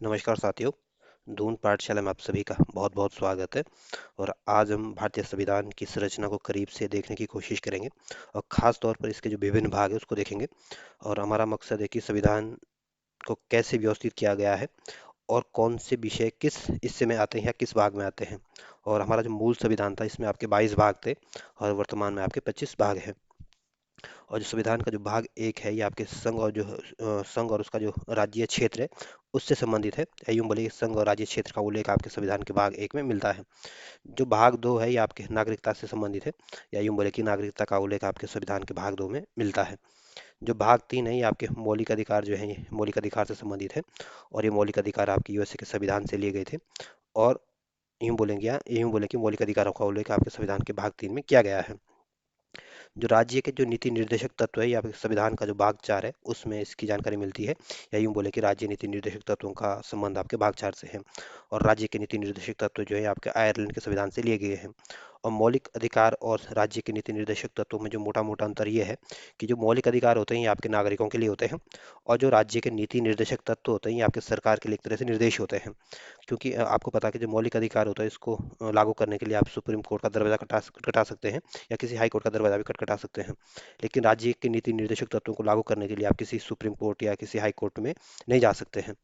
नमस्कार साथियों। दून पाठशाला में आप सभी का बहुत बहुत स्वागत है। और आज हम भारतीय संविधान की संरचना को करीब से देखने की कोशिश करेंगे और ख़ास तौर पर इसके जो विभिन्न भाग है उसको देखेंगे। और हमारा मकसद है कि संविधान को कैसे व्यवस्थित किया गया है और कौन से विषय किस हिस्से में आते हैं या किस भाग में आते हैं। और हमारा जो मूल संविधान था इसमें आपके 22 भाग थे और वर्तमान में आपके 25 भाग हैं। और जो संविधान का जो भाग एक है ये आपके संघ और संघ और उसका जो राज्य क्षेत्र है उससे संबंधित है। या यूं बोलिए संघ और राज्य क्षेत्र का उल्लेख आपके संविधान के भाग एक में मिलता है। जो भाग दो है ये आपके नागरिकता से संबंधित है। या यूं बोले कि नागरिकता का उल्लेख आपके संविधान के भाग दो में मिलता है। जो भाग तीन है ये आपके मौलिक अधिकार जो है ये मौलिक अधिकार से संबंधित है। और ये मौलिक अधिकार आपके यूएसए के संविधान से लिए गए थे। और यूं बोले कि मौलिक अधिकारों का उल्लेख आपके संविधान के भाग तीन में किया गया है। जो राज्य के जो नीति निर्देशक तत्व है या फिर संविधान का जो भाग चार है उसमें इसकी जानकारी मिलती है। या यूं बोले कि राज्य नीति निर्देशक तत्वों का संबंध आपके भाग चार से है। और राज्य के नीति निर्देशक तत्व जो है आपके आयरलैंड के संविधान से लिए गए हैं। और मौलिक अधिकार और राज्य के नीति निर्देशक तत्वों में जो मोटा मोटा अंतर ये है कि जो मौलिक अधिकार होते हैं ये आपके नागरिकों के लिए होते हैं। और जो राज्य के नीति निर्देशक तत्व होते हैं ये आपके सरकार के लिए एक तरह से निर्देश होते हैं। क्योंकि आपको पता है कि जो मौलिक अधिकार होता है इसको लागू करने के लिए आप सुप्रीम कोर्ट का दरवाजा खटखटा सकते हैं या किसी हाई कोर्ट का दरवाजा भी खटखटा सकते हैं। लेकिन राज्य के नीति निर्देशक तत्वों को लागू करने के लिए आप किसी सुप्रीम कोर्ट या किसी हाई कोर्ट में नहीं जा सकते हैं।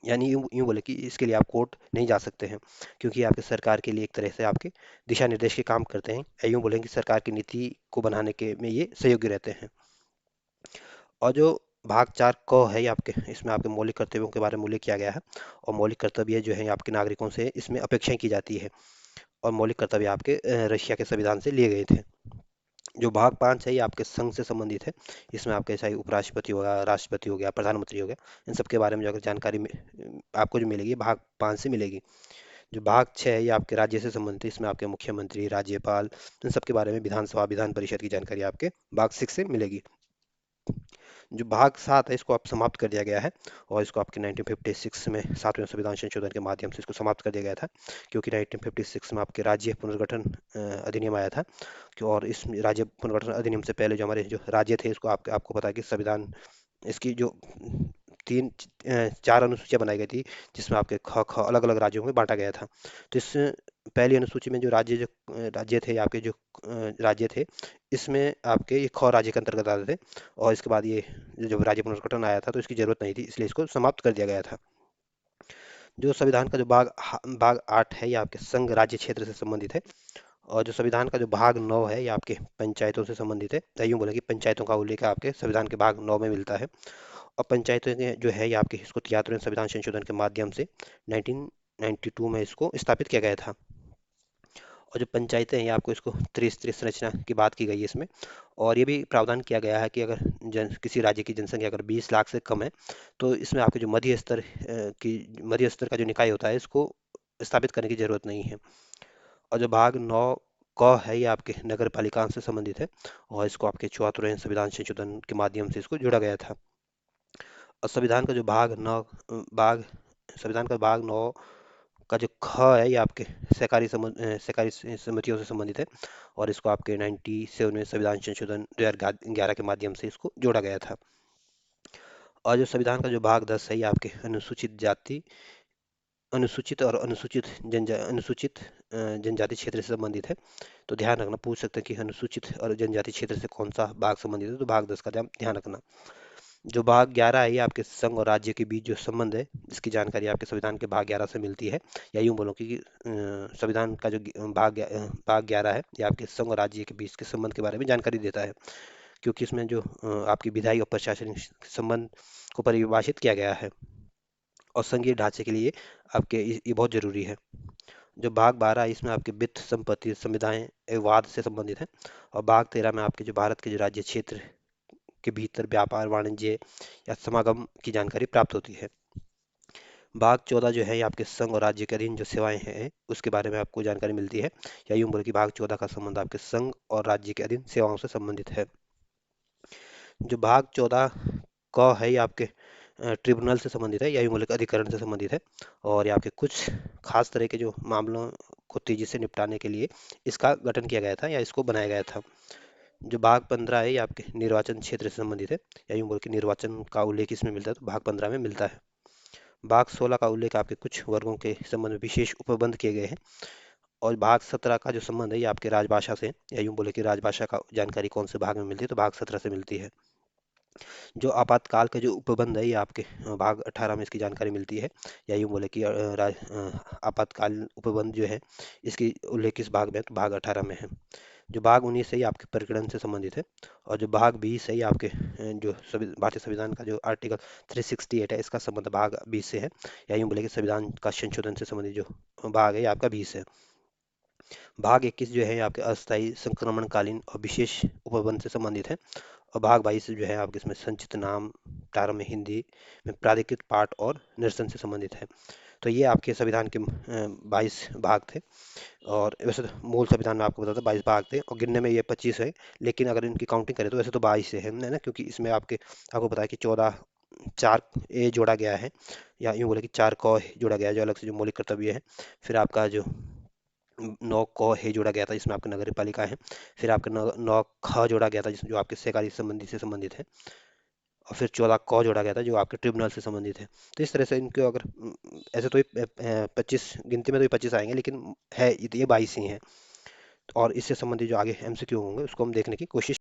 यानी यूं यूं बोले कि इसके लिए आप कोर्ट नहीं जा सकते हैं। क्योंकि आपके सरकार के लिए एक तरह से आपके दिशा निर्देश के काम करते हैं। या यूं बोलेंगे कि सरकार की नीति को बनाने के में ये सहयोगी रहते हैं। और जो भाग चार क है ये आपके इसमें आपके मौलिक कर्तव्यों के बारे में उल्लेख किया गया है। और मौलिक कर्तव्य जो है आपके नागरिकों से इसमें अपेक्षाएं की जाती है। और मौलिक कर्तव्य आपके रशिया के संविधान से लिए गए थे। जो भाग पाँच है ये आपके संघ से संबंधित है। इसमें आपके चाहे उपराष्ट्रपति होगा, राष्ट्रपति हो गया, प्रधानमंत्री हो गया, इन सब के बारे में जो अगर जानकारी आपको जो मिलेगी भाग पाँच से मिलेगी। जो भाग छः है ये आपके राज्य से संबंधित है। इसमें आपके मुख्यमंत्री, राज्यपाल, इन सब के बारे में विधानसभा विधान परिषद की जानकारी आपके भाग सिक्स से मिलेगी। जो भाग सात है इसको आप समाप्त कर दिया गया है। और इसको आपके 1956 में सातवें संविधान संशोधन के माध्यम से इसको समाप्त कर दिया गया था। क्योंकि 1956 में आपके राज्य पुनर्गठन अधिनियम आया था। और इस राज्य पुनर्गठन अधिनियम से पहले जो हमारे जो राज्य थे इसको आपको पता है कि संविधान इसकी जो चार अनुसूचियां बनाई गई थी जिसमें आपके ख ख अलग अलग राज्यों में बांटा गया था। तो इस पहली अनुसूची में राज्य थे आपके जो राज्य थे इसमें आपके ये ख राज्य के अंतर्गत आते थे। और इसके बाद ये जब राज्य पुनर्गठन आया था तो इसकी जरूरत नहीं थी इसलिए इसको समाप्त कर दिया गया था। जो संविधान का जो भाग आठ है ये आपके संघ राज्य क्षेत्र से संबंधित है। और जो संविधान का जो भाग नौ है ये आपके पंचायतों से संबंधित है। या यूं बोले कि पंचायतों का उल्लेख आपके संविधान के भाग नौ में मिलता है। और पंचायतें जो है ये आपके इसको 73वें संविधान संशोधन के माध्यम से 1992 में इसको स्थापित किया गया था। और जो पंचायतें हैं ये आपको इसको त्रिस्तरीय संरचना की बात की गई है इसमें। और ये भी प्रावधान किया गया है कि अगर किसी राज्य की जनसंख्या अगर 20 लाख से कम है तो इसमें आपके जो मध्य स्तर का जो निकाय होता है इसको स्थापित करने की जरूरत नहीं है। और जो भाग नौ क है ये आपके नगर पालिका से संबंधित है। और इसको आपके 74वें संविधान संशोधन के माध्यम से इसको जोड़ा गया था। और संविधान का भाग नौ का जो ख है ये आपके सहकारी समितियों से संबंधित है। और इसको आपके 97वें संविधान संशोधन 2011 के माध्यम से इसको जोड़ा गया था। और जो संविधान का जो भाग 10 है ये आपके अनुसूचित और अनुसूचित जनजाति क्षेत्र से संबंधित है। तो ध्यान रखना, पूछ सकते हैं कि अनुसूचित और जनजाति क्षेत्र से कौन सा भाग संबंधित है, तो भाग 10 का ध्यान रखना। जो भाग 11 है ये आपके संघ और राज्य के बीच जो संबंध है जिसकी जानकारी आपके संविधान के भाग 11 से मिलती है। या यूं बोलो कि संविधान का जो भाग 11 है ये आपके संघ और राज्य के बीच के संबंध के बारे में जानकारी देता है। क्योंकि इसमें जो आपकी विधायी और प्रशासनिक संबंध को परिभाषित किया गया है। और संघीय ढांचे के लिए आपके ये बहुत जरूरी है। जो भाग 12 है इसमें आपके वित्त, संपत्ति, संविदाएं एवं वाद से संबंधित है। और भाग 13 में आपके जो भारत के जो राज्य क्षेत्र के भीतर व्यापार, वाणिज्य या समागम की जानकारी प्राप्त होती है। भाग 14 जो है ये आपके संघ और राज्य के अधीन जो सेवाएं हैं उसके बारे में आपको जानकारी मिलती है। या यूं बोले कि भाग 14 का संबंध आपके संघ और राज्य के अधीन सेवाओं से संबंधित है। जो भाग 14 क है ये आपके ट्रिब्यूनल से संबंधित है। या यूं बोले कि अधिकरण से संबंधित है। और ये आपके कुछ खास तरह के जो मामलों को तेजी से निपटाने के लिए इसका गठन किया गया था या इसको बनाया गया था। जो भाग 15 है ये आपके निर्वाचन क्षेत्र से संबंधित है। या यूं बोल के निर्वाचन का उल्लेख इसमें मिलता है तो भाग 15 में मिलता है। भाग 16 का उल्लेख आपके कुछ वर्गों के संबंध में विशेष उपबंध किए गए हैं। और भाग 17 का जो संबंध है ये आपके राजभाषा से, या यूं बोले कि राजभाषा का जानकारी कौन से भाग में मिलती है, तो भाग 17 से मिलती है। जो आपातकाल का जो उपबंध है ये आपके भाग 18 में इसकी जानकारी मिलती है, या यूं बोले कि आपातकाल उपबंध जो है इसकी उल्लेख किस भाग में है, तो भाग 18 में है। जो भाग 19 है ये आपके प्रकरण से संबंधित है। और जो भाग 20 है ये आपके जो भारतीय संविधान का जो आर्टिकल 368 है इसका संबंध भाग 20 से है, या यूं बोले कि संविधान का संशोधन से संबंधित जो भाग है ये आपका 20 है। भाग 21 जो है ये आपके अस्थायी संक्रमणकालीन और विशेष उपबंध से संबंधित है। और भाग 22 जो है आपके इसमें संचित नाम, प्रारंभ में हिंदी में प्राधिकृत पाठ और निरसन से संबंधित है। तो ये आपके संविधान के 22 भाग थे। और वैसे तो मूल संविधान में आपको बताता 22 भाग थे, और गिनने में ये 25 है। लेकिन अगर इनकी काउंटिंग करें तो वैसे तो 22 है ना, क्योंकि इसमें आपको पता है कि 14 चार ए जोड़ा गया है, या यूं बोले कि 4 क जोड़ा गया है जो अलग से जो मौलिक कर्तव्य है। फिर आपका जो 9 क है जोड़ा गया था जिसमें आपकी नगर पालिका है। फिर आपका 9 ख जोड़ा गया था जिसमें जो आपके सहकारी संबंधी से संबंधित है। और फिर 14 क जोड़ा गया था जो आपके ट्रिब्यूनल से संबंधित है। तो इस तरह से इनको अगर ऐसे तो ये 25 गिनती में तो ये 25 आएंगे, लेकिन है ये 22 ही हैं। और इससे संबंधित जो आगे एमसीक्यू होंगे उसको हम देखने की कोशिश